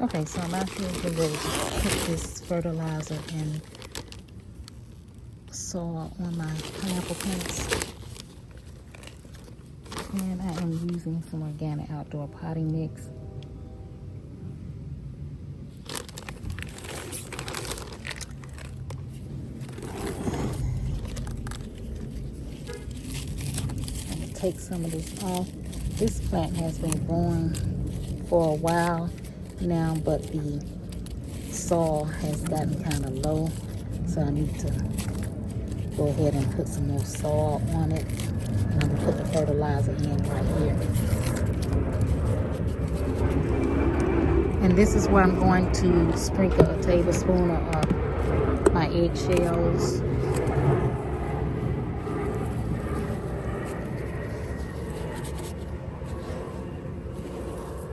Okay, so I'm out here getting ready to put this fertilizer and soil on my pineapple plants. And I am using some organic outdoor potting mix. I'm going to take some of this off. This plant has been growing for a while now, but the soil has gotten kind of low, so I need to go ahead and put some more soil on it. And I'm going to put the fertilizer in right here. And this is where I'm going to sprinkle a tablespoon of my eggshells.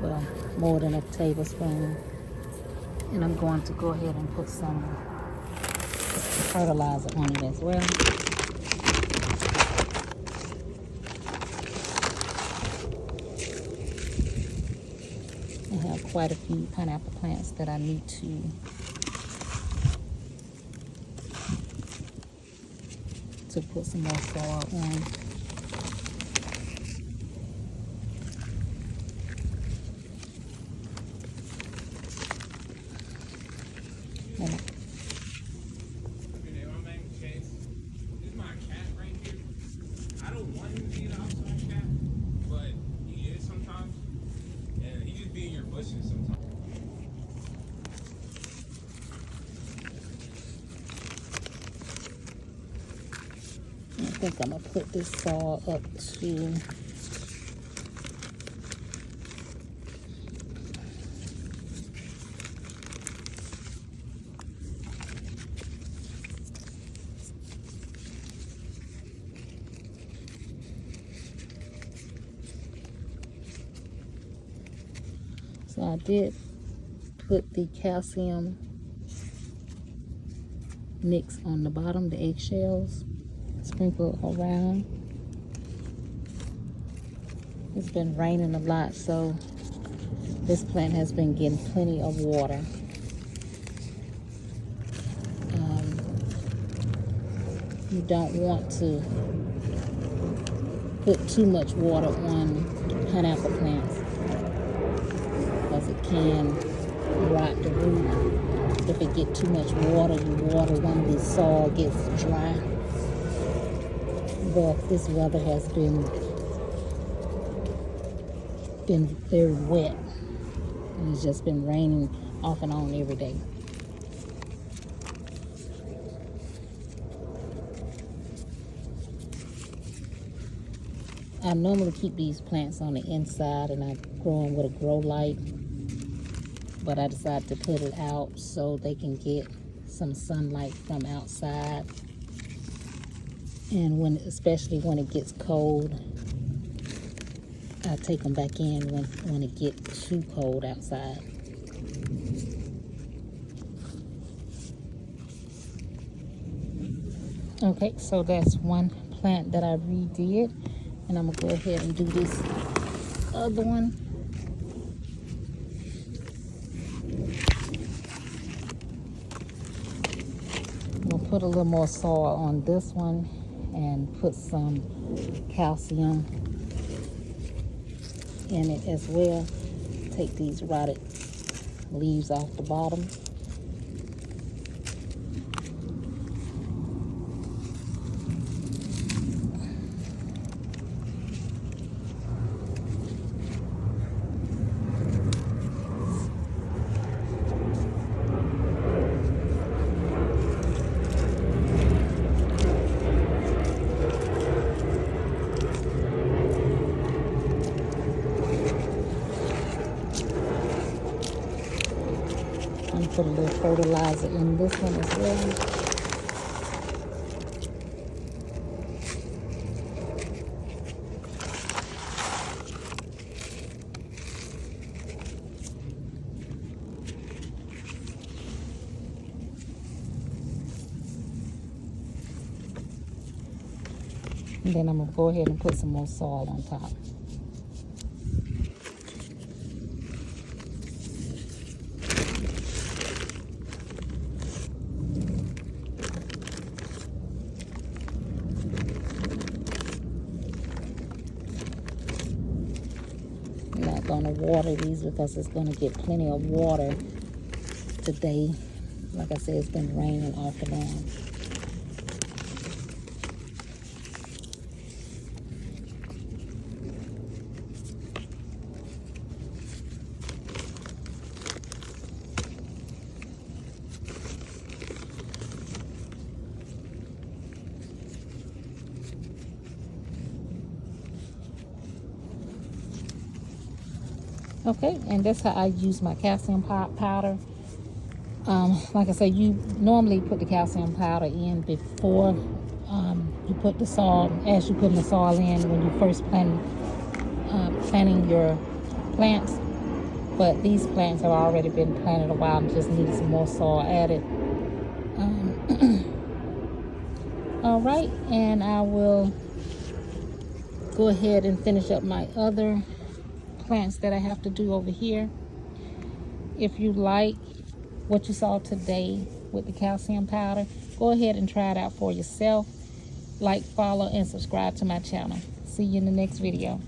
Well, more than a tablespoon. And I'm going to go ahead and put some fertilizer on it as well. I have quite a few pineapple plants that I need to put some more soil on. I think I'm going to put this soil up to so I did put the calcium mix on the bottom, the eggshells. Sprinkle around. It's been raining a lot, so this plant has been getting plenty of water. You don't want to put too much water on pineapple plants because it can rot the root. If it gets too much water, you water when the soil gets dry. But this weather has been very wet, and it's just been raining off and on every day. I normally keep these plants on the inside, and I grow them with a grow light, but I decided to put it out so they can get some sunlight from outside. And especially when it gets cold, I take them back in when it gets too cold outside. Okay, so that's one plant that I redid, and I'm gonna go ahead and do this other one. I'm gonna put a little more soil on this one and put some calcium in it as well. Take these rotted leaves off the bottom. Put a little fertilizer in this one as well. And then I'm going to go ahead and put some more soil on top. going to water these because it's going to get plenty of water today. Like I said, it's been raining off and on. Okay, and that's how I use my calcium powder. Like I said, you normally put the calcium powder in before you put the soil, as you put the soil in when you first planting your plants. But these plants have already been planted a while and just needed some more soil added. All right, and I will go ahead and finish up my other plants that I have to do over here. If you like what you saw today with the calcium powder, go ahead and try it out for yourself. Like, follow, and subscribe to my channel. See you in the next video.